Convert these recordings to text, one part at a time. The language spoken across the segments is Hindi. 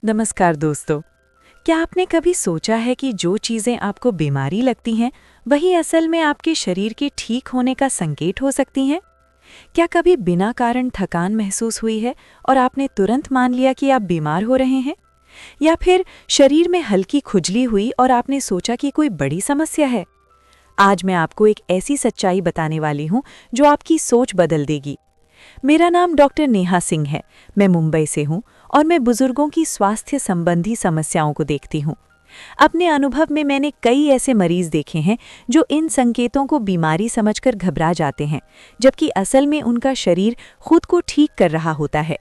नमस्कार दोस्तों। क्या आपने कभी सोचा है कि जो चीज़ें आपको बीमारी लगती हैं वही असल में आपके शरीर के ठीक होने का संकेत हो सकती हैं? क्या कभी बिना कारण थकान महसूस हुई है और आपने तुरंत मान लिया कि आप बीमार हो रहे हैं? या फिर शरीर में हल्की खुजली हुई और आपने सोचा कि कोई बड़ी समस्या है? आज मैं आपको एक ऐसी सच्चाई बताने वाली हूँ जो आपकी सोच बदल देगी। मेरा नाम डॉक्टर नेहा सिंह है। मैं मुंबई से हूँ और मैं बुजुर्गों की स्वास्थ्य संबंधी समस्याओं को देखती हूँ। अपने अनुभव में मैंने कई ऐसे मरीज देखे हैं जो इन संकेतों को बीमारी समझकर घबरा जाते हैं, जबकि असल में उनका शरीर खुद को ठीक कर रहा होता है।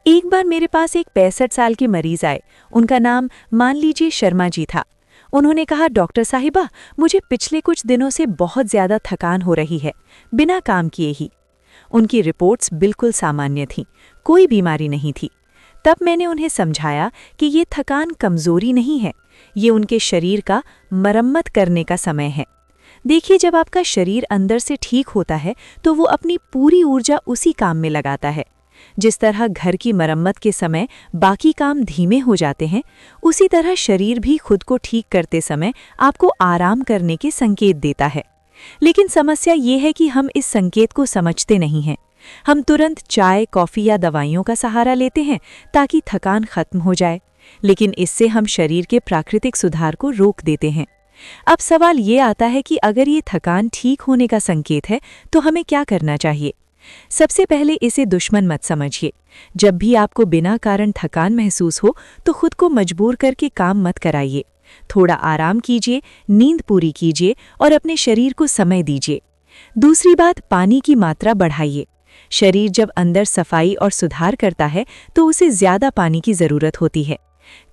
एक बार मेरे पास एक 65 साल के मरीज आए। उनका नाम मान लीजिए शर्मा जी था। उन्होंने कहा, डॉक्टर साहिबा, मुझे पिछले कुछ दिनों से बहुत ज़्यादा थकान हो रही है, बिना काम किए ही। उनकी रिपोर्ट्स बिल्कुल सामान्य थीं, कोई बीमारी नहीं थी। तब मैंने उन्हें समझाया कि ये थकान कमज़ोरी नहीं है, ये उनके शरीर का मरम्मत करने का समय है। देखिए, जब आपका शरीर अंदर से ठीक होता है तो वो अपनी पूरी ऊर्जा उसी काम में लगाता है। जिस तरह घर की मरम्मत के समय बाकी काम धीमे हो जाते हैं, उसी तरह शरीर भी खुद को ठीक करते समय आपको आराम करने के संकेत देता है। लेकिन समस्या ये है कि हम इस संकेत को समझते नहीं हैं। हम तुरंत चाय, कॉफ़ी या दवाइयों का सहारा लेते हैं ताकि थकान खत्म हो जाए, लेकिन इससे हम शरीर के प्राकृतिक सुधार को रोक देते हैं। अब सवाल ये आता है कि अगर ये थकान ठीक होने का संकेत है तो हमें क्या करना चाहिए? सबसे पहले इसे दुश्मन मत समझिए। जब भी आपको बिना कारण थकान महसूस हो तो खुद को मजबूर करके काम मत कराइए। थोड़ा आराम कीजिए, नींद पूरी कीजिए और अपने शरीर को समय दीजिए। दूसरी बात, पानी की मात्रा बढ़ाइए। शरीर जब अंदर सफाई और सुधार करता है तो उसे ज़्यादा पानी की ज़रूरत होती है।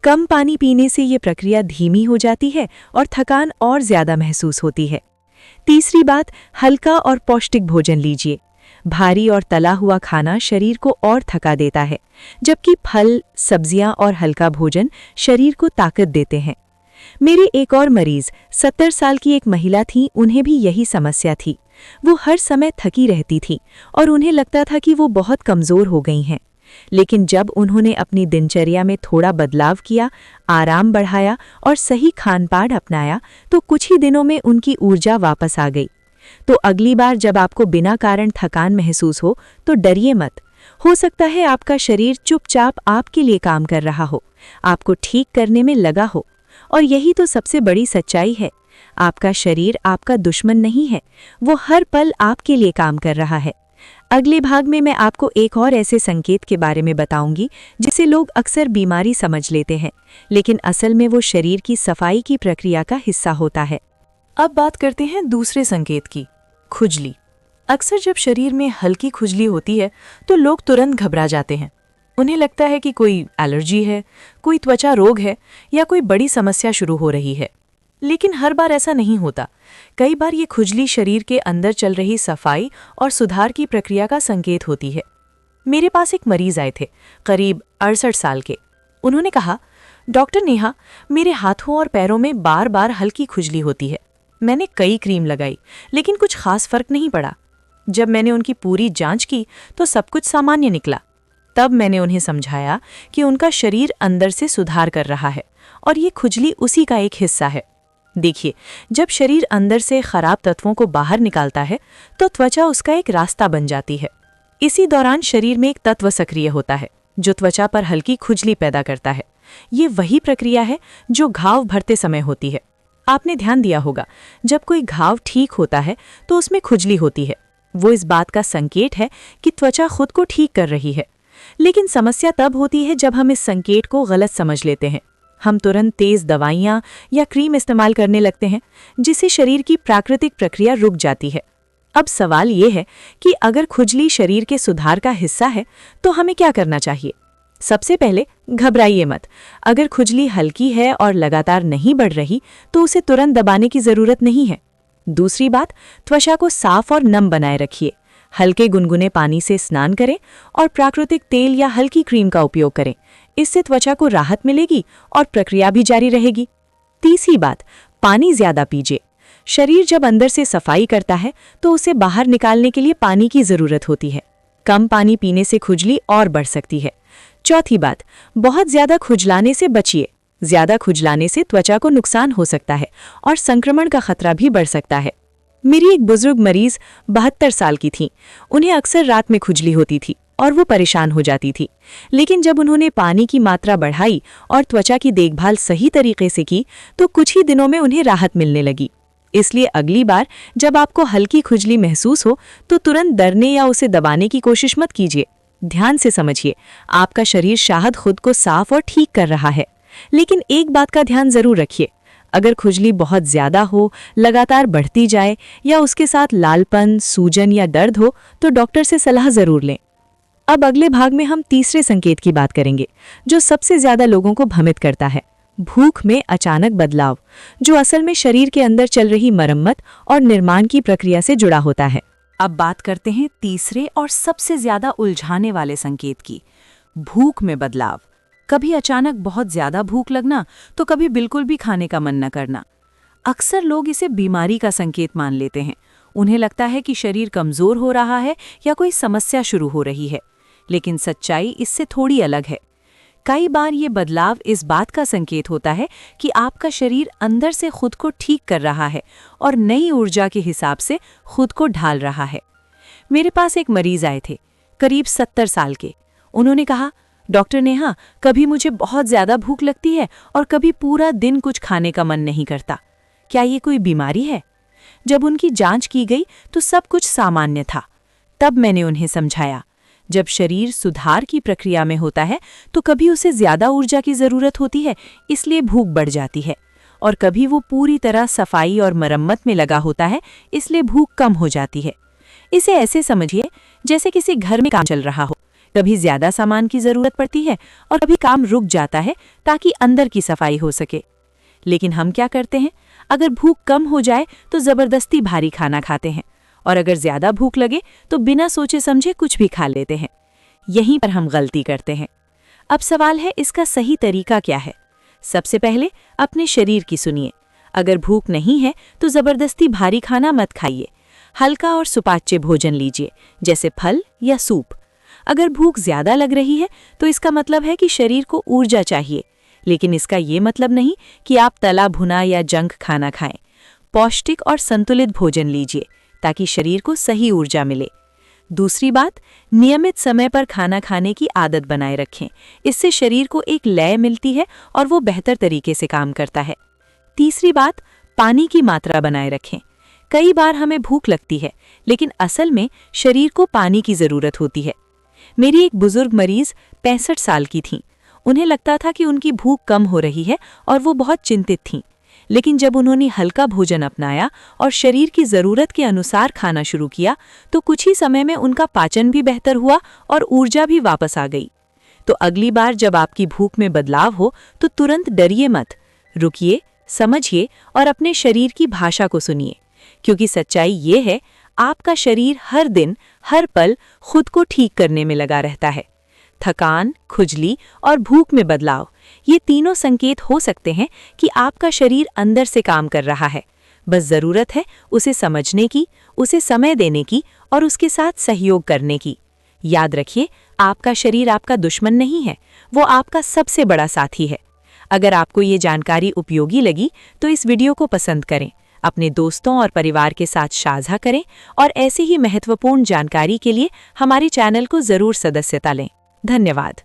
कम पानी पीने से ये प्रक्रिया धीमी हो जाती है और थकान और ज़्यादा महसूस होती है। तीसरी बात, हल्का और पौष्टिक भोजन लीजिए। भारी और तला हुआ खाना शरीर को और थका देता है, जबकि फल, सब्जियां और हल्का भोजन शरीर को ताकत देते हैं। मेरे एक और मरीज 70 साल की एक महिला थी। उन्हें भी यही समस्या थी। वो हर समय थकी रहती थी और उन्हें लगता था कि वो बहुत कमज़ोर हो गई हैं। लेकिन जब उन्होंने अपनी दिनचर्या में थोड़ा बदलाव किया, आराम बढ़ाया और सही खान-पान अपनाया तो कुछ ही दिनों में उनकी ऊर्जा वापस आ गई। तो अगली बार जब आपको बिना कारण थकान महसूस हो तो डरिए मत। हो सकता है आपका शरीर चुपचाप आपके लिए काम कर रहा हो, आपको ठीक करने में लगा हो। और यही तो सबसे बड़ी सच्चाई है। आपका शरीर आपका दुश्मन नहीं है, वो हर पल आपके लिए काम कर रहा है। अगले भाग में मैं आपको एक और ऐसे संकेत के बारे में बताऊंगी जिसे लोग अक्सर बीमारी समझ लेते हैं, लेकिन असल में वो शरीर की सफाई की प्रक्रिया का हिस्सा होता है। अब बात करते हैं दूसरे संकेत की, खुजली। अक्सर जब शरीर में हल्की खुजली होती है तो लोग तुरंत घबरा जाते हैं। उन्हें लगता है कि कोई एलर्जी है, कोई त्वचा रोग है या कोई बड़ी समस्या शुरू हो रही है। लेकिन हर बार ऐसा नहीं होता। कई बार ये खुजली शरीर के अंदर चल रही सफाई और सुधार की प्रक्रिया का संकेत होती है। मेरे पास एक मरीज आए थे, करीब 68 साल के। उन्होंने कहा, डॉक्टर नेहा, मेरे हाथों और पैरों में बार बार हल्की खुजली होती है। मैंने कई क्रीम लगाई लेकिन कुछ खास फर्क नहीं पड़ा। जब मैंने उनकी पूरी जांच की तो सब कुछ सामान्य निकला। तब मैंने उन्हें समझाया कि उनका शरीर अंदर से सुधार कर रहा है और ये खुजली उसी का एक हिस्सा है। देखिए, जब शरीर अंदर से खराब तत्वों को बाहर निकालता है तो त्वचा उसका एक रास्ता बन जाती है। इसी दौरान शरीर में एक तत्व सक्रिय होता है जो त्वचा पर हल्की खुजली पैदा करता है। ये वही प्रक्रिया है जो घाव भरते समय होती है। आपने ध्यान दिया होगा, जब कोई घाव ठीक होता है तो उसमें खुजली होती है। वो इस बात का संकेत है कि त्वचा खुद को ठीक कर रही है। लेकिन समस्या तब होती है जब हम इस संकेत को गलत समझ लेते हैं। हम तुरंत तेज़ दवाइयाँ या क्रीम इस्तेमाल करने लगते हैं, जिससे शरीर की प्राकृतिक प्रक्रिया रुक जाती है। अब सवाल ये है कि अगर खुजली शरीर के सुधार का हिस्सा है तो हमें क्या करना चाहिए? सबसे पहले, घबराइए मत। अगर खुजली हल्की है और लगातार नहीं बढ़ रही तो उसे तुरंत दबाने की ज़रूरत नहीं है। दूसरी बात, त्वचा को साफ और नम बनाए रखिए। हल्के गुनगुने पानी से स्नान करें और प्राकृतिक तेल या हल्की क्रीम का उपयोग करें। इससे त्वचा को राहत मिलेगी और प्रक्रिया भी जारी रहेगी। तीसरी बात, पानी ज़्यादा पीजिए। शरीर जब अंदर से सफाई करता है तो उसे बाहर निकालने के लिए पानी की ज़रूरत होती है। कम पानी पीने से खुजली और बढ़ सकती है। चौथी बात, बहुत ज्यादा खुजलाने से बचिए। ज्यादा खुजलाने से त्वचा को नुकसान हो सकता है और संक्रमण का खतरा भी बढ़ सकता है। मेरी एक बुजुर्ग मरीज 72 साल की थी। उन्हें अक्सर रात में खुजली होती थी और वो परेशान हो जाती थी। लेकिन जब उन्होंने पानी की मात्रा बढ़ाई और त्वचा की देखभाल सही तरीके से की तो कुछ ही दिनों में उन्हें राहत मिलने लगी। इसलिए अगली बार जब आपको हल्की खुजली महसूस हो तो तुरंत डरने या उसे दबाने की कोशिश मत कीजिए। ध्यान से समझिए, आपका शरीर शायद खुद को साफ और ठीक कर रहा है। लेकिन एक बात का ध्यान जरूर रखिए, अगर खुजली बहुत ज्यादा हो, लगातार बढ़ती जाए या उसके साथ लालपन, सूजन या दर्द हो तो डॉक्टर से सलाह जरूर लें। अब अगले भाग में हम तीसरे संकेत की बात करेंगे जो सबसे ज्यादा लोगों को भ्रमित करता है, भूख में अचानक बदलाव, जो असल में शरीर के अंदर चल रही मरम्मत और निर्माण की प्रक्रिया से जुड़ा होता है। अब बात करते हैं तीसरे और सबसे ज्यादा उलझाने वाले संकेत की, भूख में बदलाव। कभी अचानक बहुत ज्यादा भूख लगना तो कभी बिल्कुल भी खाने का मन न करना। अक्सर लोग इसे बीमारी का संकेत मान लेते हैं। उन्हें लगता है कि शरीर कमजोर हो रहा है या कोई समस्या शुरू हो रही है, लेकिन सच्चाई इससे थोड़ी अलग है। कई बार ये बदलाव इस बात का संकेत होता है कि आपका शरीर अंदर से खुद को ठीक कर रहा है और नई ऊर्जा के हिसाब से खुद को ढाल रहा है। मेरे पास एक मरीज आए थे, करीब 70 साल के। उन्होंने कहा, डॉक्टर नेहा, कभी मुझे बहुत ज्यादा भूख लगती है और कभी पूरा दिन कुछ खाने का मन नहीं करता। क्या ये कोई बीमारी है? जब उनकी जांच की गई तो सब कुछ सामान्य था। तब मैंने उन्हें समझाया, जब शरीर सुधार की प्रक्रिया में होता है तो कभी उसे ज्यादा ऊर्जा की जरूरत होती है, इसलिए भूख बढ़ जाती है, और कभी वो पूरी तरह सफाई और मरम्मत में लगा होता है, इसलिए भूख कम हो जाती है। इसे ऐसे समझिए जैसे किसी घर में काम चल रहा हो, कभी ज्यादा सामान की जरूरत पड़ती है और कभी काम रुक जाता है ताकि अंदर की सफाई हो सके। लेकिन हम क्या करते हैं, अगर भूख कम हो जाए तो जबरदस्ती भारी खाना खाते हैं, और अगर ज्यादा भूख लगे तो बिना सोचे समझे कुछ भी खा लेते हैं। यहीं पर हम गलती करते हैं। अब सवाल है, इसका सही तरीका क्या है? सबसे पहले अपने शरीर की सुनिए। अगर भूख नहीं है तो जबरदस्ती भारी खाना मत खाइए। हल्का और सुपाच्य भोजन लीजिए, जैसे फल या सूप। अगर भूख ज्यादा लग रही है तो इसका मतलब है कि शरीर को ऊर्जा चाहिए, लेकिन इसका ये मतलब नहीं कि आप तला भुना या जंक खाना खाएं। पौष्टिक और संतुलित भोजन लीजिए ताकि शरीर को सही ऊर्जा मिले। दूसरी बात, नियमित समय पर खाना खाने की आदत बनाए रखें। इससे शरीर को एक लय मिलती है और वो बेहतर तरीके से काम करता है। तीसरी बात, पानी की मात्रा बनाए रखें। कई बार हमें भूख लगती है, लेकिन असल में शरीर को पानी की जरूरत होती है। मेरी एक बुजुर्ग मरीज 65 साल की थीं। उन्हें लगता था कि उनकी भूख कम हो रही है और वो बहुत चिंतित थीं। लेकिन जब उन्होंने हल्का भोजन अपनाया और शरीर की जरूरत के अनुसार खाना शुरू किया तो कुछ ही समय में उनका पाचन भी बेहतर हुआ और ऊर्जा भी वापस आ गई। तो अगली बार जब आपकी भूख में बदलाव हो तो तुरंत डरिए मत, रुकिए, समझिए और अपने शरीर की भाषा को सुनिए, क्योंकि सच्चाई ये है, आपका शरीर हर दिन हर पल खुद को ठीक करने में लगा रहता है। थकान, खुजली और भूख में बदलाव, ये तीनों संकेत हो सकते हैं कि आपका शरीर अंदर से काम कर रहा है। बस जरूरत है उसे समझने की, उसे समय देने की और उसके साथ सहयोग करने की। याद रखिए, आपका शरीर आपका दुश्मन नहीं है, वो आपका सबसे बड़ा साथी है। अगर आपको ये जानकारी उपयोगी लगी तो इस वीडियो को पसंद करें, अपने दोस्तों और परिवार के साथ साझा करें और ऐसे ही महत्वपूर्ण जानकारी के लिए हमारे चैनल को जरूर सदस्यता लें। धन्यवाद।